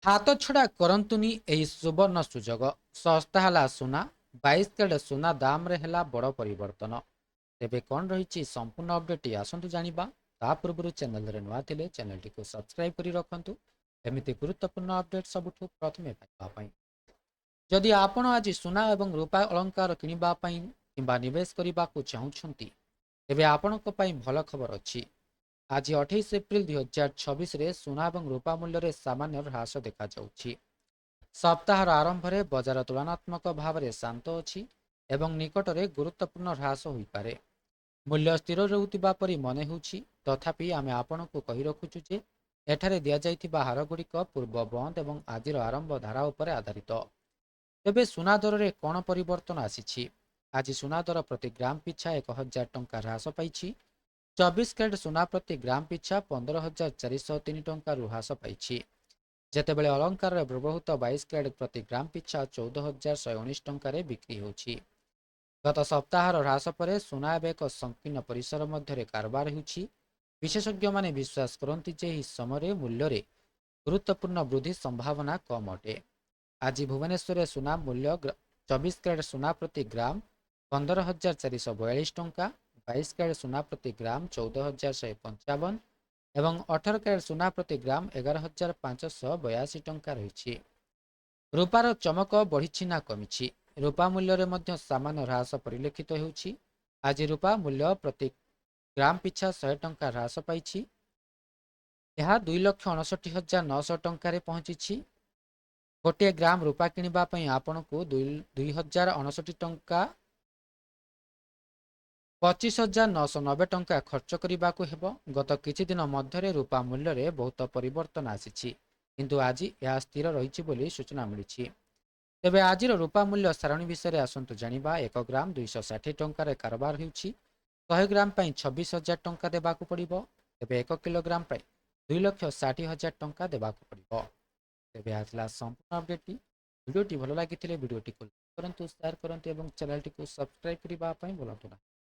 ହାତ ଛଡ଼ା କରନ୍ତୁନି ଏହି ସୁବର୍ଣ୍ଣ ସୁଯୋଗ। ଶସ୍ତା ହେଲା ସୁନା, 22 କ୍ୟାରେଟ୍ ସୁନା ଦାମରେ ହେଲା ବଡ଼ ପରିବର୍ତ୍ତନ। ତେବେ କ'ଣ ରହିଛି ସମ୍ପୂର୍ଣ୍ଣ ଅପଡେଟ୍ ଆସନ୍ତୁ ଜାଣିବା। ତା ପୂର୍ବରୁ ଚ୍ୟାନେଲରେ ନୂଆ ଥିଲେ ଚ୍ୟାନେଲଟିକୁ ସବସ୍କ୍ରାଇବ୍ କରି ରଖନ୍ତୁ ଏମିତି ଗୁରୁତ୍ୱପୂର୍ଣ୍ଣ ଅପଡେଟ୍ ସବୁଠୁ ପ୍ରଥମେ ପାଇବା ପାଇଁ। ଯଦି ଆପଣ ଆଜି ସୁନା ଏବଂ ରୂପା ଅଳଙ୍କାର କିଣିବା ପାଇଁ କିମ୍ବା ନିବେଶ କରିବାକୁ ଚାହୁଁଛନ୍ତି, ତେବେ ଆପଣଙ୍କ ପାଇଁ ଭଲ ଖବର ଅଛି। ଆଜି 28 ଏପ୍ରିଲ 2026ରେ ସୁନା ଏବଂ ରୂପା ମୂଲ୍ୟରେ ସାମାନ୍ୟ ହ୍ରାସ ଦେଖାଯାଉଛି। ସପ୍ତାହର ଆରମ୍ଭରେ ବଜାର ତୁଳନାତ୍ମକ ଭାବରେ ଶାନ୍ତ ଅଛି ଏବଂ ନିକଟରେ ଗୁରୁତ୍ୱପୂର୍ଣ୍ଣ ହ୍ରାସ ହୋଇପାରେ। ମୂଲ୍ୟ ସ୍ଥିର ରହୁଥିବା ପରି ମନେ ହେଉଛି, ତଥାପି ଆମେ ଆପଣଙ୍କୁ କହି ରଖୁଛୁ ଯେ ଏଠାରେ ଦିଆଯାଇଥିବା ହାରଗୁଡ଼ିକ ପୂର୍ବ ବନ୍ଦ ଏବଂ ଆଜିର ଆରମ୍ଭ ଧାରା ଉପରେ ଆଧାରିତ। ତେବେ ସୁନା ଦରରେ କ'ଣ ପରିବର୍ତ୍ତନ ଆସିଛି? ଆଜି ସୁନା ଦର ପ୍ରତି ଗ୍ରାମ ପିଛା 1000 ଟଙ୍କା ହ୍ରାସ ପାଇଛି। 24 କ୍ୟାରେଟ୍ ସୁନା ପ୍ରତି ଗ୍ରାମ ପିଛା 15,403 ଟଙ୍କାରୁ ହ୍ରାସ ପାଇଛି, ଯେତେବେଳେ ଅଳଙ୍କାରରେ ବ୍ୟବହୃତ 22 କ୍ୟାରେଟ୍ ପ୍ରତି ଗ୍ରାମ ପିଛା 14,119 ଟଙ୍କାରେ ବିକ୍ରି ହେଉଛି। ଗତ ସପ୍ତାହର ହ୍ରାସ ପରେ ସୁନା ଏବେ ଏକ ସଂକୀର୍ଣ୍ଣ ପରିସର ମଧ୍ୟରେ କାରବାର ହେଉଛି। ବିଶେଷଜ୍ଞମାନେ ବିଶ୍ୱାସ କରନ୍ତି ଯେ ଏହି ସମୟରେ ମୂଲ୍ୟରେ ଗୁରୁତ୍ୱପୂର୍ଣ୍ଣ ବୃଦ୍ଧି ସମ୍ଭାବନା କମ୍ ଅଟେ। ଆଜି ଭୁବନେଶ୍ୱରରେ ସୁନା ମୂଲ୍ୟ 24 କ୍ୟାରେଟ୍ ସୁନା ପ୍ରତି ଗ୍ରାମ 15,442 ଟଙ୍କା, 22 କ୍ୟାରେଟ୍ ସୁନା ପ୍ରତି ଗ୍ରାମ 14,155 ଏବଂ 18 କ୍ୟାରେଟ୍ ସୁନା ପ୍ରତି ଗ୍ରାମ 11,582 ଟଙ୍କା ରହିଛି। ରୂପାର ଚମକ ବଢ଼ିଛି ନା କମିଛି? ରୂପା ମୂଲ୍ୟରେ ମଧ୍ୟ ସାମାନ୍ୟ ହ୍ରାସ ପରିଲକ୍ଷିତ ହେଉଛି। ଆଜି ରୂପା ମୂଲ୍ୟ ପ୍ରତି ଗ୍ରାମ ପିଛା 100 ଟଙ୍କା ହ୍ରାସ ପାଇଛି। ଏହା 2,69,900 ଟଙ୍କାରେ ପହଞ୍ଚିଛି। ଗୋଟିଏ ଗ୍ରାମ ରୂପା କିଣିବା ପାଇଁ ଆପଣଙ୍କୁ 2,069 ଟଙ୍କା 25,990 ଟଙ୍କା ଖର୍ଚ୍ଚ କରିବାକୁ ହେବ। ଗତ କିଛି ଦିନ ମଧ୍ୟରେ ରୂପା ମୂଲ୍ୟରେ ବହୁତ ପରିବର୍ତ୍ତନ ଆସିଛି, କିନ୍ତୁ ଆଜି ଏହା ସ୍ଥିର ରହିଛି ବୋଲି ସୂଚନା ମିଳିଛି। ତେବେ ଆଜିର ରୂପା ମୂଲ୍ୟ ସାରଣୀ ବିଷୟରେ ଆସନ୍ତୁ ଜାଣିବା। 1 ଗ୍ରାମ 260 ଟଙ୍କାରେ କାରବାର ହେଉଛି। 100 ଗ୍ରାମ ପାଇଁ 26,000 ଟଙ୍କା ଦେବାକୁ ପଡ଼ିବ। ତେବେ 1 କିଲୋଗ୍ରାମ ପାଇଁ 2,60,000 ଟଙ୍କା ଦେବାକୁ ପଡ଼ିବ। ତେବେ ଆସିଲା ସମ୍ପୂର୍ଣ୍ଣ ଅପଡେଟ୍ଟି। ଭିଡ଼ିଓଟି ଭଲ ଲାଗିଥିଲେ ଭିଡ଼ିଓଟିକୁ ଲାଇକ୍ କରନ୍ତୁ, ସେୟାର କରନ୍ତୁ ଏବଂ ଚ୍ୟାନେଲଟିକୁ ସବସ୍କ୍ରାଇବ୍ କରିବା ପାଇଁ ଭୁଲନ୍ତୁ ନାହିଁ।